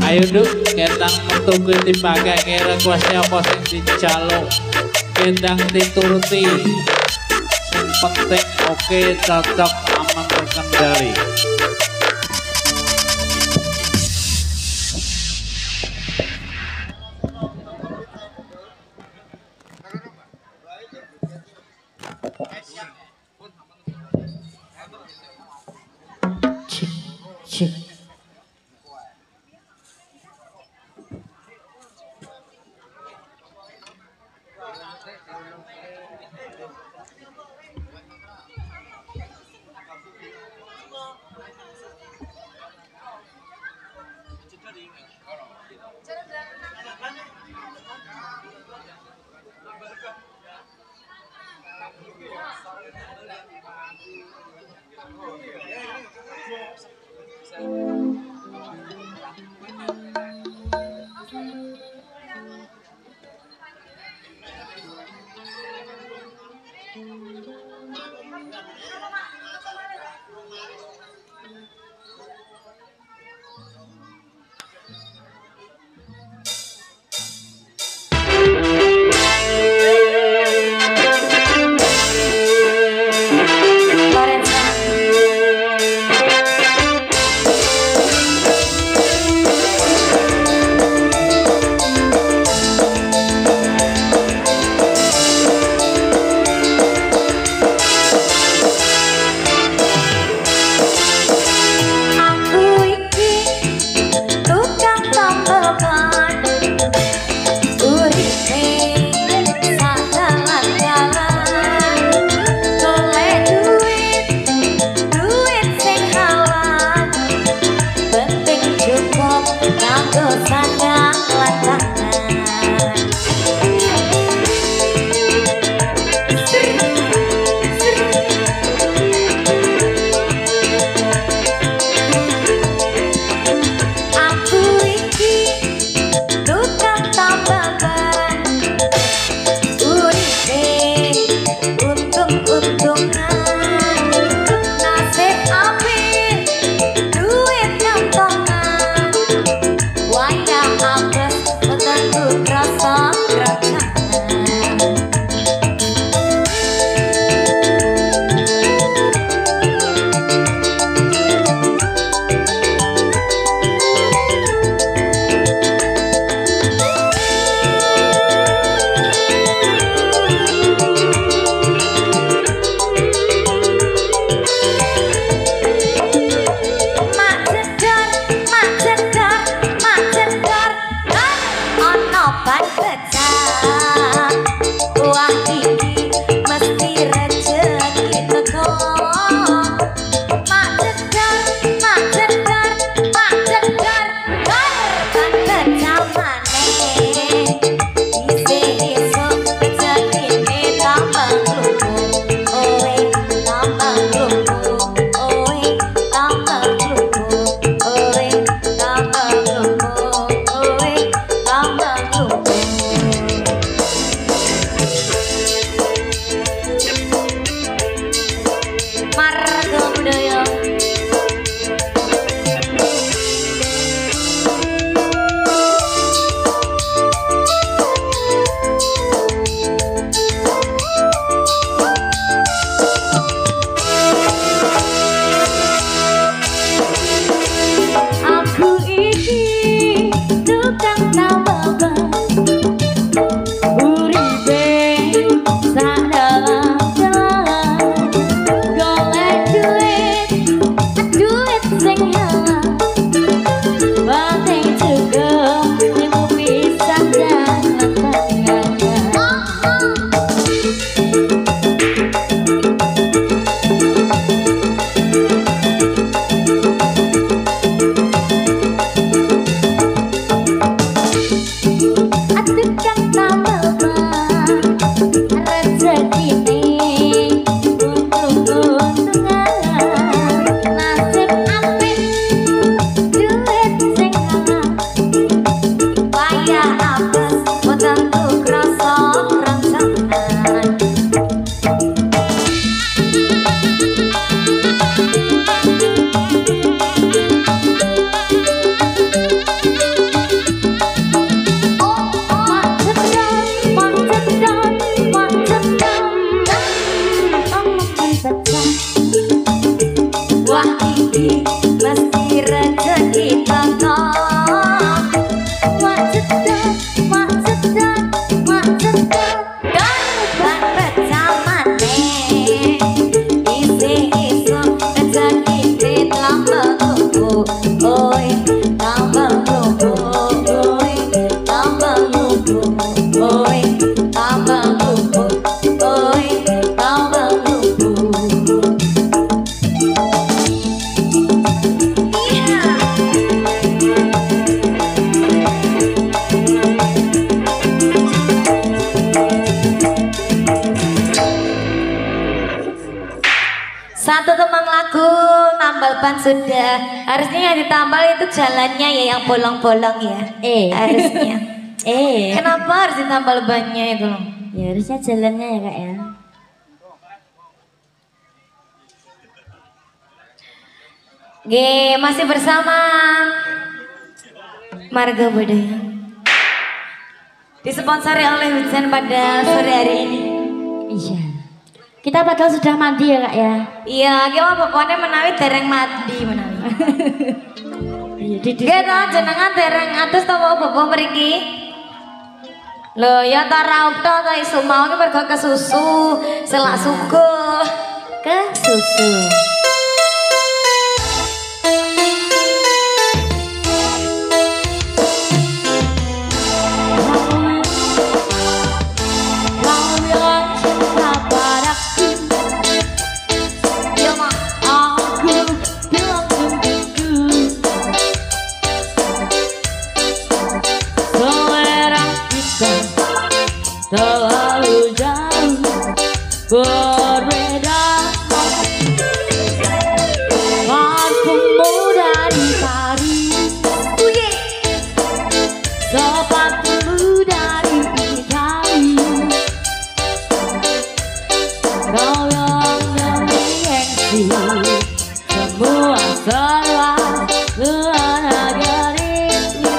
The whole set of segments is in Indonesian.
Ayo duk, kendang metu kuwi dipakake request apa sing dijaluk. Kendang dituruti. Sing penting oke, cocok, aman terkendali. Cik. oi tambah luput, oi tambah luput, oi tambah luput, oi tambah luput. Satu teman lagu tambal ban sudah. Harusnya yang ditambal itu jalannya ya, yang bolong-bolong ya. Harusnya. Kenapa harus ditambal bannya itu? Ya harusnya jalannya ya kak ya. Masih bersama Marga Budaya. Disponsori oleh Hujan pada sore hari ini. Iya. Kita padahal sudah mandi ya kak ya. Iya, gimana pokoknya menawi dereng mandi menawi. Kita jenengan dereng atus tau bapak mriki. Lho ya ta raup ta isu mau ki pergo ke susu, selak suguh Ke susu. Terlalu jauh berbeda, parfummu dari Paris, sepatumu dari Italia, kau yang gengsi, semua serba luar dirimu.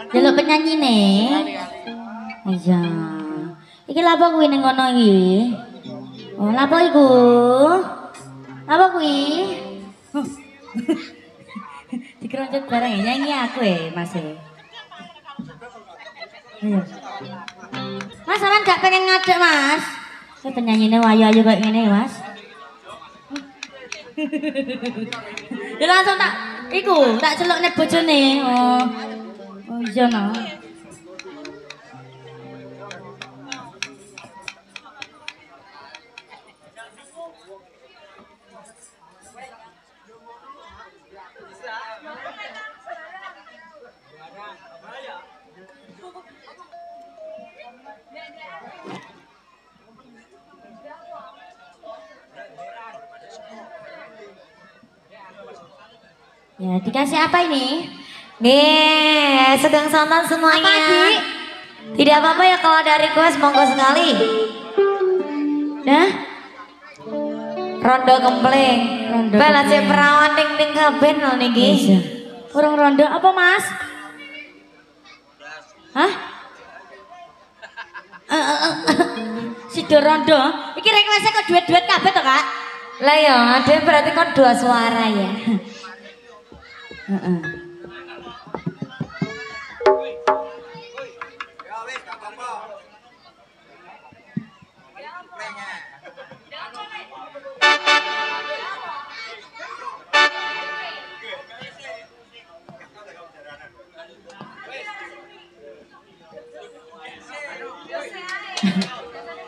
Delok penyanyi nih. Iya. Iki lha apa kuwi ning ngono iki? Oh, lha apa iku? Apa kuwi? Dikeroncet barang ya nyanyi aku Mas. Iya. Mas sampean gak pengen ngadeg, Mas? Saya penyanyine wayu-ayu kayak ngene, Mas. Ya langsung tak celuk nek bojone. Oh. Oh iya no. Ya, dikasih apa ini? Nih, sedang santan semuanya. Apa, Dik? Tidak apa-apa ya kalau ada request, monggo sekali. Dah? Rondo kempling. Rondo Bala kempling. cek perawan ding-ding kabeh lho niki. Kurang rondo apa, Mas? Hah? Sido rondo. Iki requestnya kok duet-duet kabeh to, Kak? Lah ya, ada berarti kan dua suara ya. Heeh.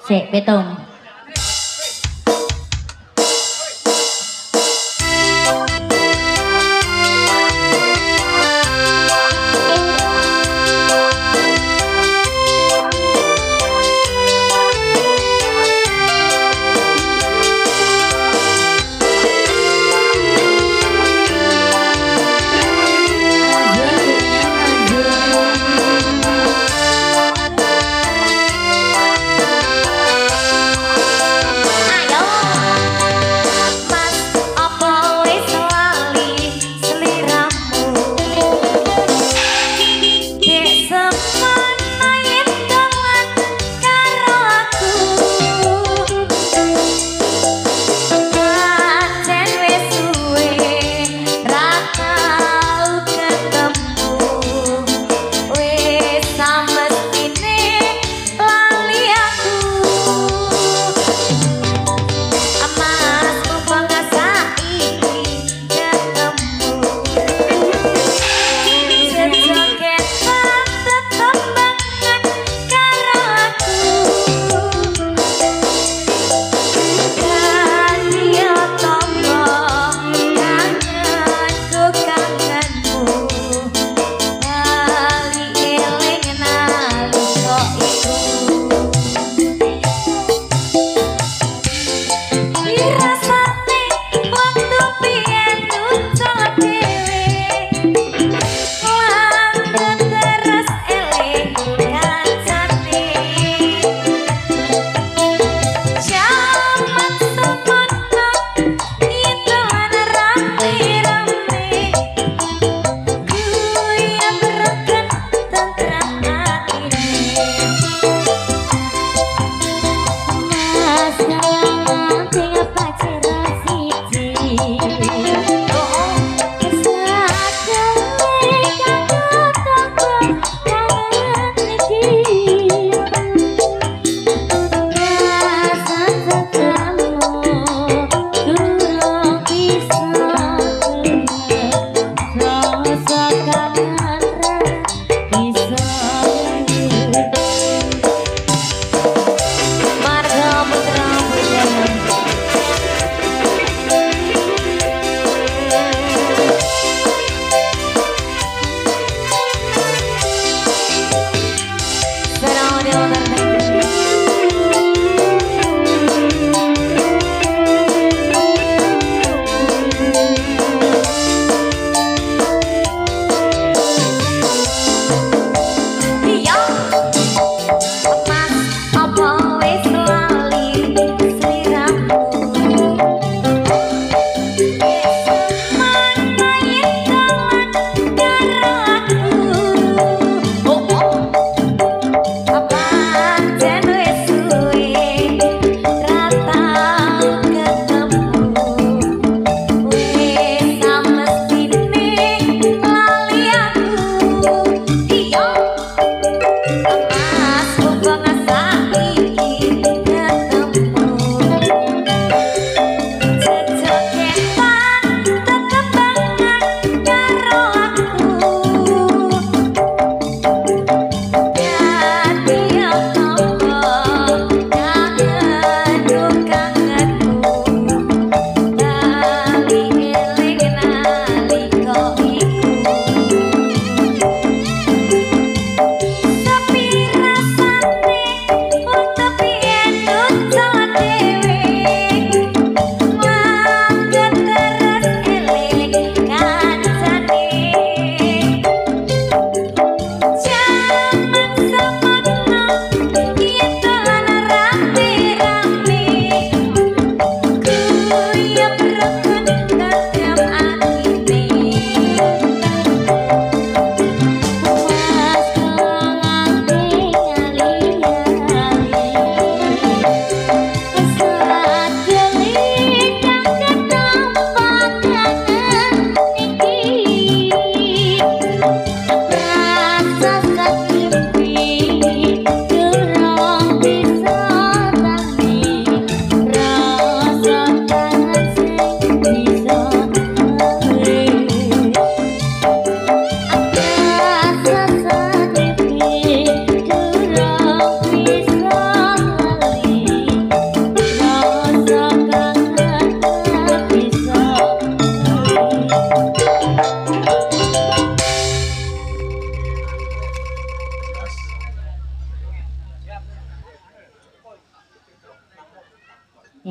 Sik, betung.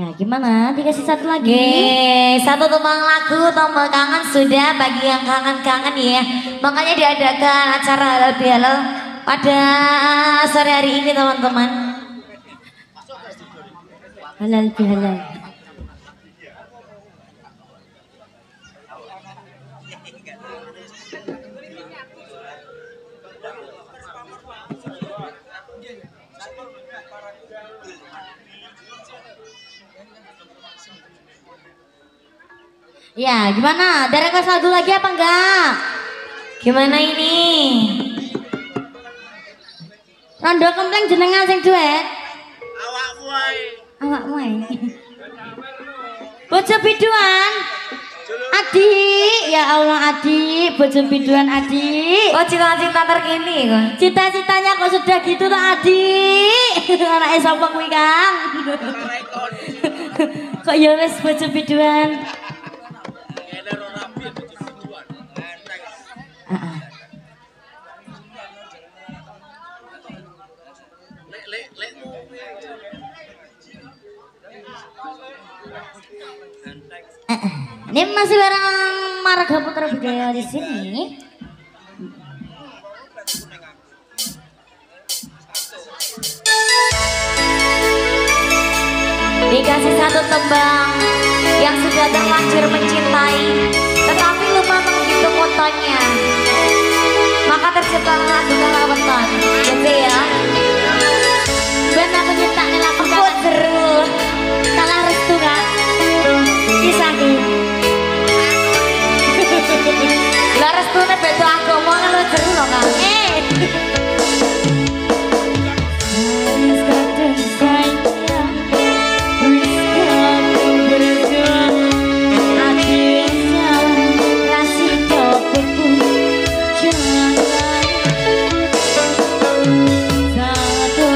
Ya gimana? Dikasih satu lagi. Satu tembang lagu tombol kangen sudah bagi yang kangen-kangen ya. Makanya diadakan acara halal bihalal pada sore hari ini teman-teman. Halal bihalal. Ya, gimana? Ada request lagu lagi apa enggak? Gimana ini? Rondo kempleng jenengan sing duet. Awakmu ae. Awakmu ae. Bojo biduan. Adik, ya Allah adik, bojo biduan adik. Oh cita-cita terkini kok. Cita-citanya kok sudah gitu tuh adik. Anake sapa kuwi Kang? Kok ya wis bojo biduan. Ini masih bareng Marga Putra Budaya di sini. Dikasih satu tembang yang sudah terlanjur mencintai, tetapi lupa menghitung fotonya. Maka terciptalah lagu Kalaweton. Gitu ya. Ben aku nyetak nih lagu Emput seru. kalah restu Kak. Kisahku. Lah restune beda agama lu seru loh Kang. Wis kadang sayang, wis kamu berjuang, hati sayang, kasih cobaku, jangan satu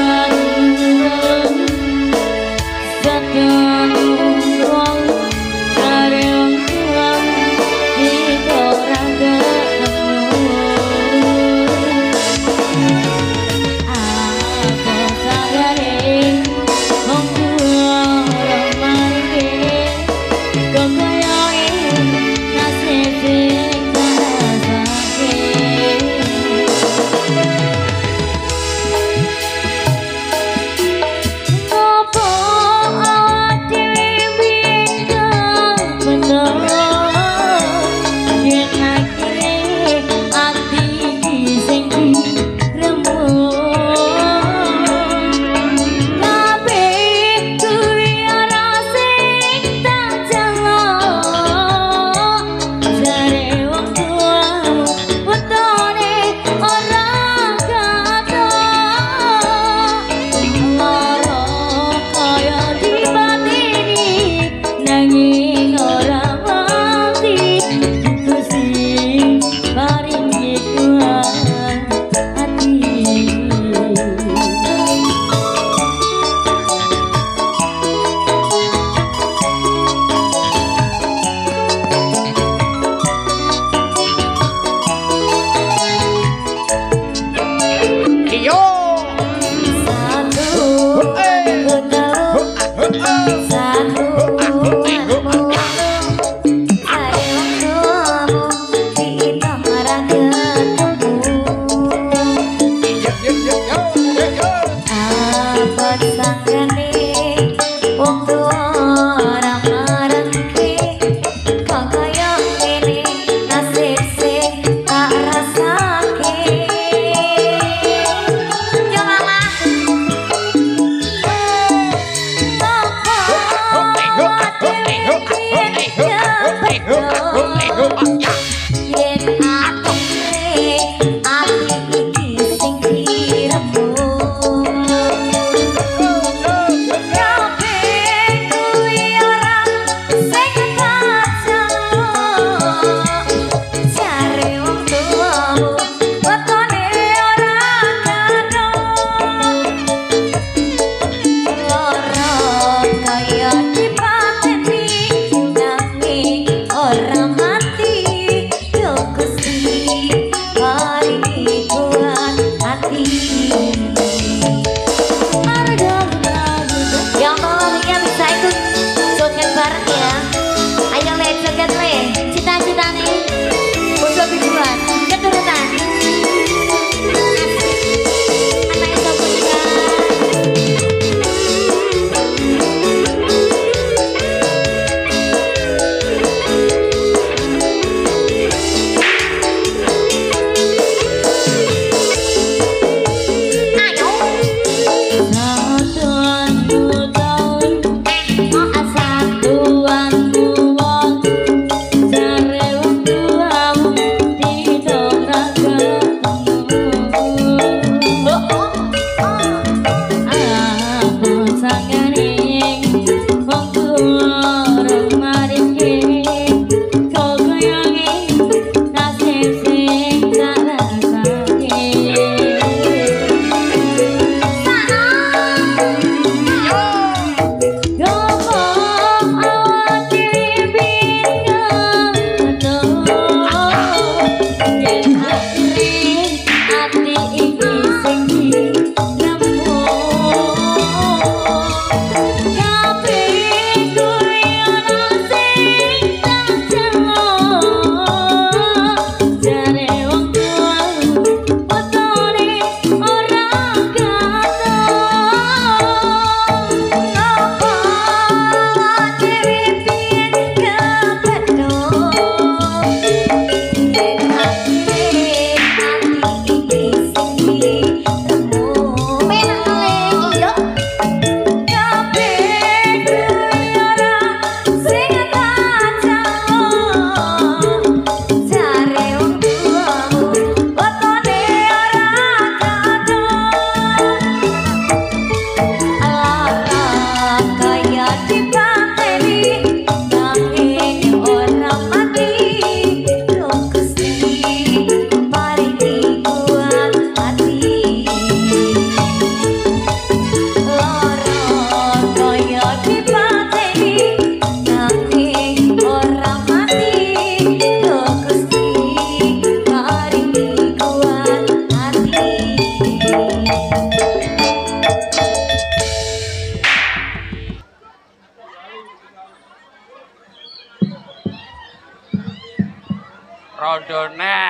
bodone.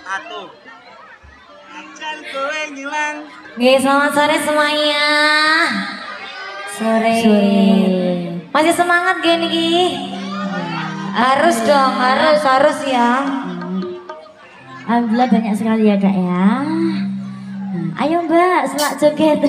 Tato. Acan kowe nyilang. Oke, selamat sore semuanya. Sore. Masih semangat gini Ki? Harus dong, harus ya. Alhamdulillah banyak sekali ya Kak ya. Ayo Mbak, selak joget.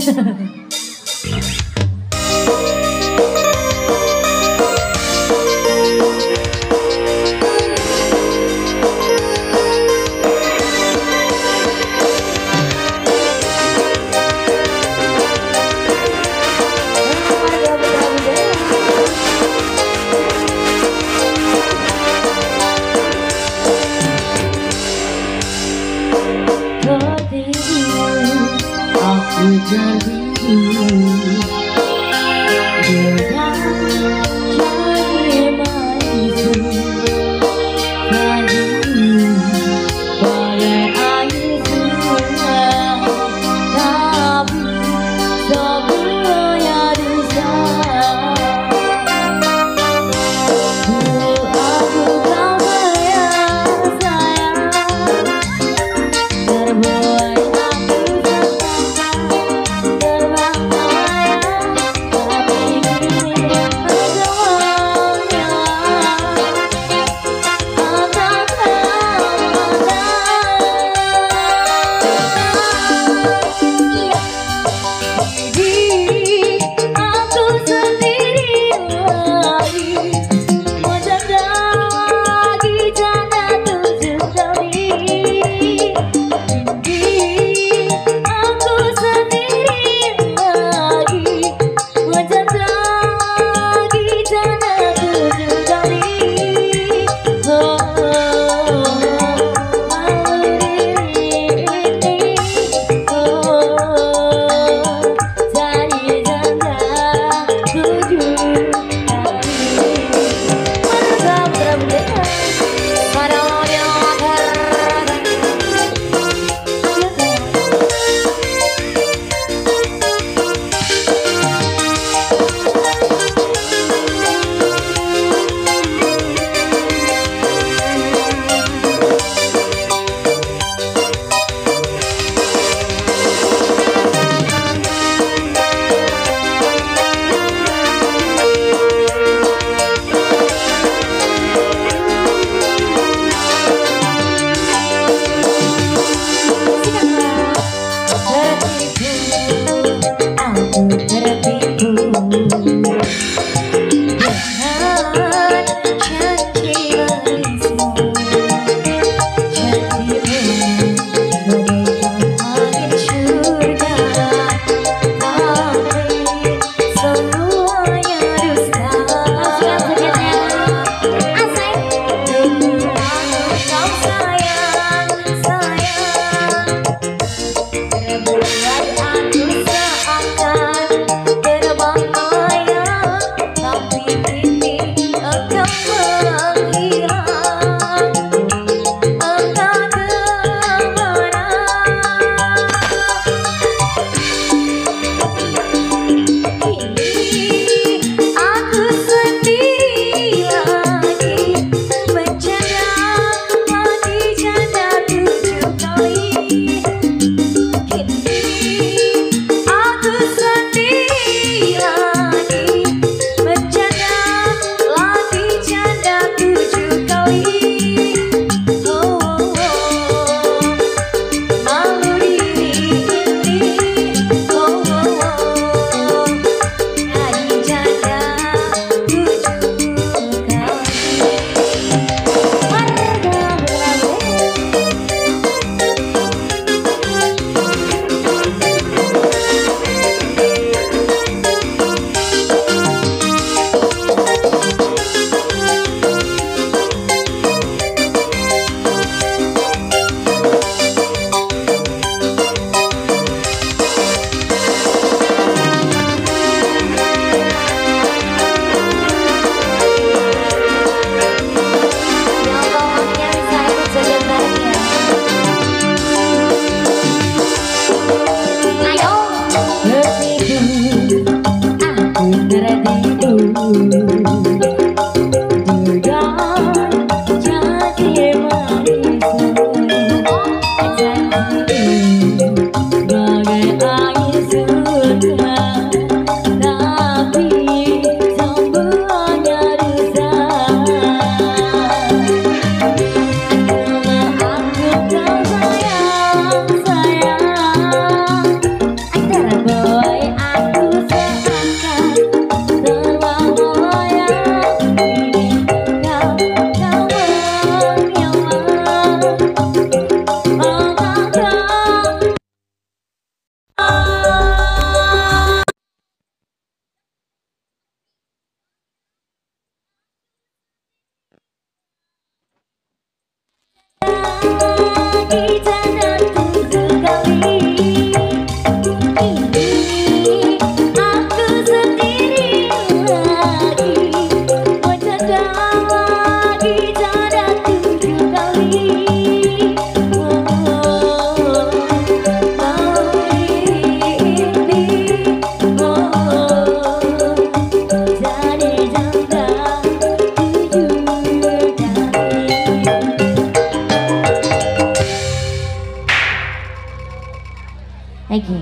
Oke.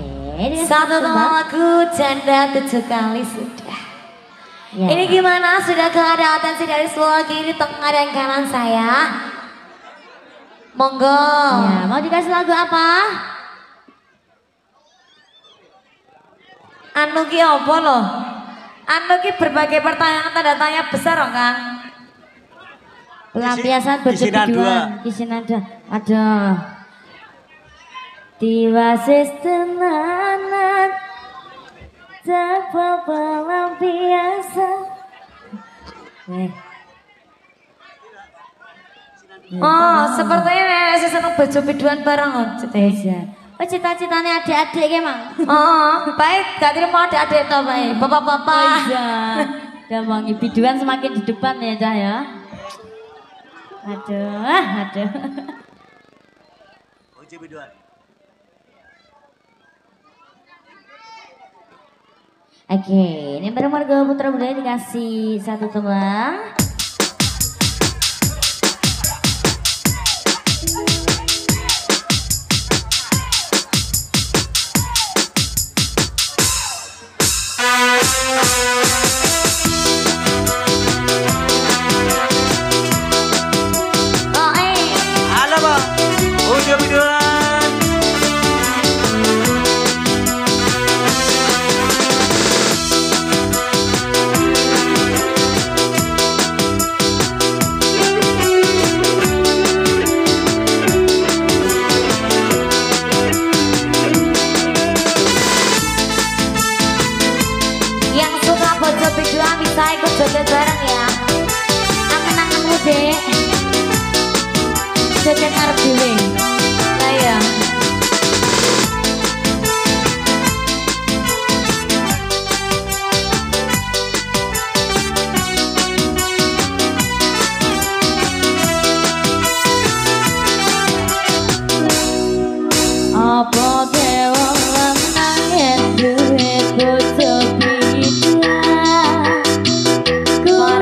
Satu tema lagu janda 7 kali sudah. Ya. Ini gimana? Sudah ada atensi dari sebelah kiri, tengah dan kanan saya. Monggo. Ya, mau dikasih lagu apa? Anu ki apa loh? Anu ki berbagai pertanyaan tanda tanya besar loh Kang. Pelampiasan bojo Kisinan biduan. Kisinan dua. Aduh. Tiwasis tenanan tanpa pelampiasan. Oh, sepertinya saya seneng bojo biduan bareng loh. Oh, cita-citanya adik-adik ki, Mang. Oh, baik, gak terima adik-adik toh baik. Bapak-bapak. Iya. Udah wangi biduan semakin di depan ya, Cah ya. Aduh. Bojo biduan. Oke, ini baru Margo Putra Budaya dikasih satu tembang. Halo bang, bojo biduan. Yang suka bojo biduan bisa ikut joget bareng ya. Angen-angenmu, Dek. Joget ngarep dhewe. Lah ya. Apa dewa lanang yen duwe bojo biduan.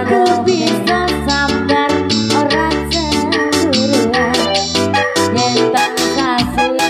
Kudu bisa sabar ora cemburuan. Yen tak kasih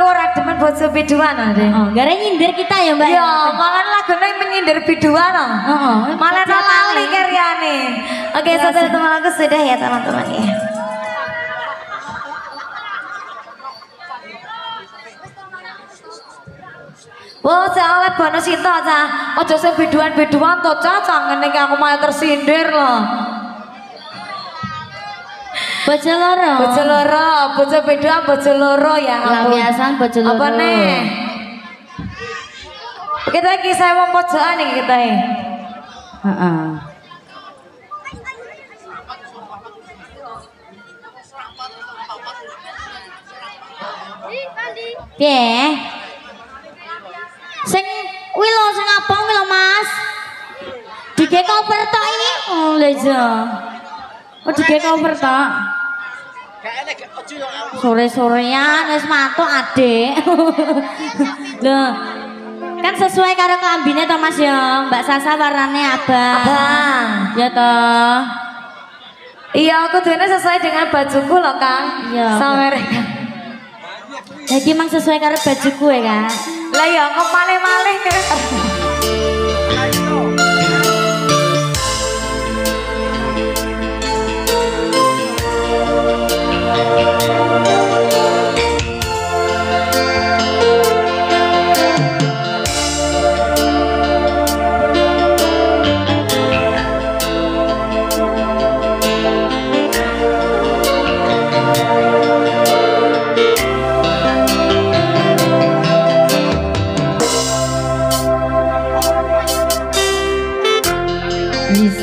ora demen bojo biduan deh. Oh, gara nyindir kita ya Mbak. Ya, malah lagune menyindir biduan. Malah lali karyane. Oke, satu teman aku sudah ya teman-teman ya. Wah, saya oleh bonus itu aja. Ojo sing biduan-biduan to, Cah. Ngene iki aku malah tersindir loh. Bojo loro. Bojo biduan, bojo loro ya. Lampiasan bojo loro. Apa nih? Kita iki saya mau pojokan iki kita iki. Heeh. Piye? Sing wilo sing abang wilo Mas. Dige cover tok iki. Oh lha iya. Oh dige cover tok. Sore-sorean wis matuk Adik. Loh. Kan sesuai karo klambine to Mas ya. Mbak Sasa warnane abang. Ya toh. Iya, aku dene sesuai dengan bajuku loh, Kang. Iya. Sawer. Jadi emang sesuai karo bajuku ya, Kak. Lah ya kok malih-malih.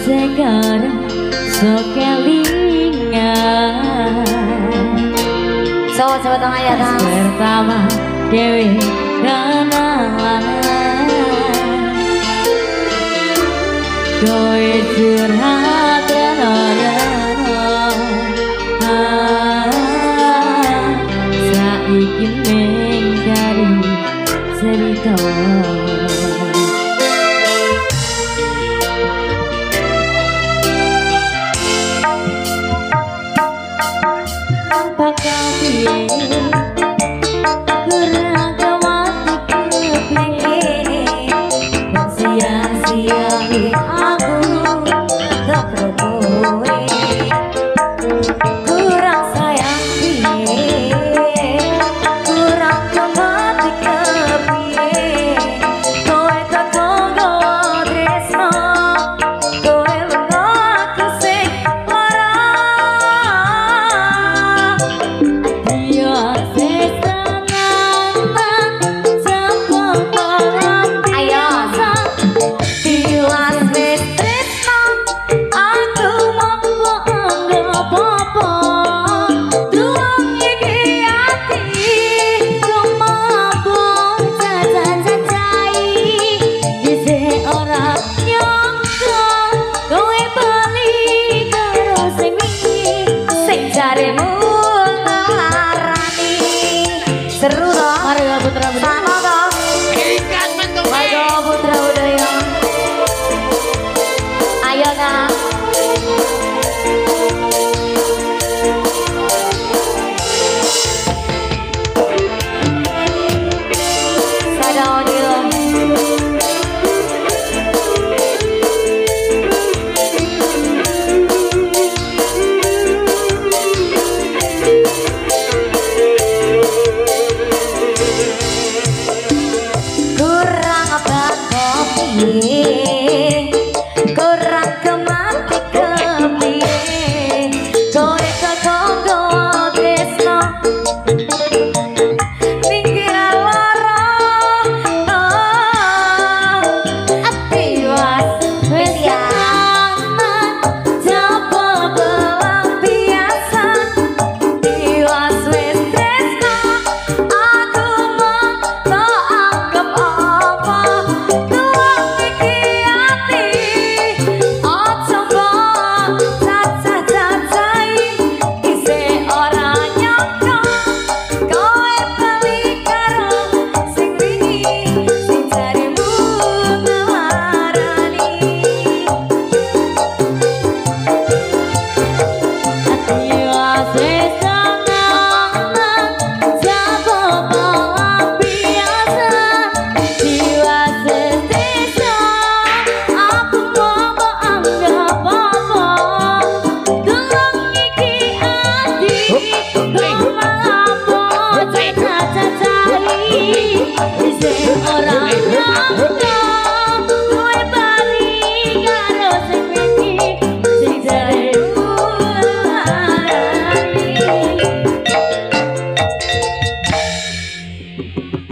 Sekarang sekelingan Sobat-sobat tengah ya Kang. pertama Dewi kenalan kowe curhat reno-reno saiki ning kari cerita. Ayo Kang.